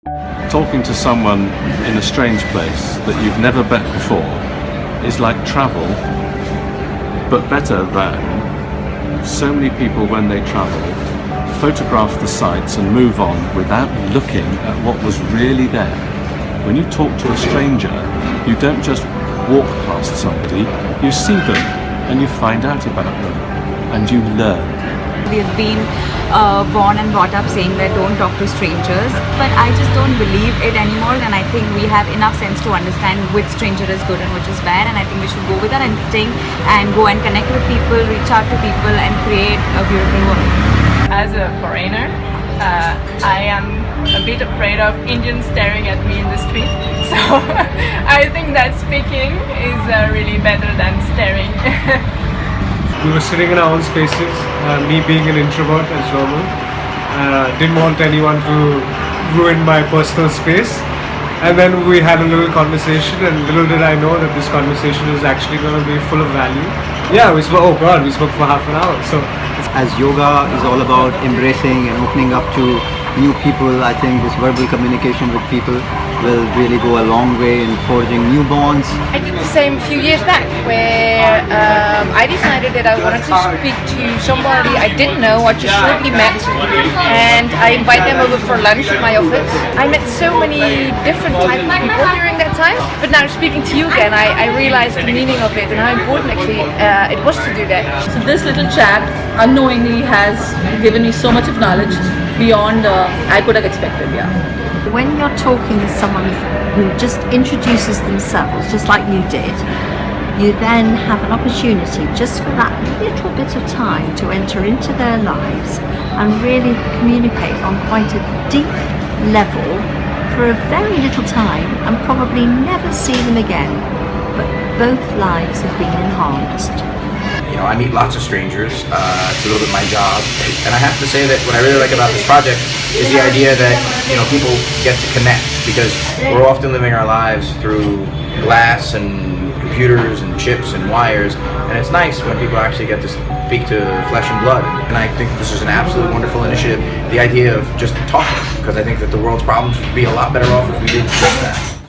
Talking to someone in a strange place that you've never met before is like travel, but better than so many people when they travel photograph the sights and move on without looking at what was really there. When you talk to a stranger, you don't just walk past somebody, you see them and you find out about them and you learn. We've been born and brought up saying that don't talk to strangers, but I just don't believe it anymore, and I think we have enough sense to understand which stranger is good and which is bad, and I think we should go with our instinct and go and connect with people, reach out to people and create a beautiful world. As a foreigner, I am a bit afraid of Indians staring at me in the street, so I think that speaking is really better than staring. We were sitting in our own spaces, me being an introvert as normal. Didn't want anyone to ruin my personal space. And then we had a little conversation, and little did I know that this conversation is actually going to be full of value. Yeah, we spoke for half an hour. So, as yoga is all about embracing and opening up to new people, I think this verbal communication with people will really go a long way in forging new bonds. I did the same a few years back, where I decided that I wanted to speak to somebody I didn't know, I just shortly met, and I invited them over for lunch at my office. I met so many different types of people during that time, but now speaking to you again, I realized the meaning of it and how important actually it was to do that. So this little chat unknowingly has given me so much of knowledge beyond I could have expected. Yeah. When you're talking with someone who just introduces themselves, just like you did, you then have an opportunity just for that little bit of time to enter into their lives and really communicate on quite a deep level for a very little time and probably never see them again. But both lives have been enhanced. You know, I meet lots of strangers. It's a little bit my job, and I have to say that what I really like about this project is the idea that, you know, people get to connect, because we're often living our lives through glass and computers and chips and wires, and it's nice when people actually get to speak to flesh and blood. And I think this is an absolutely wonderful initiative. The idea of just talking, because I think that the world's problems would be a lot better off if we did just that.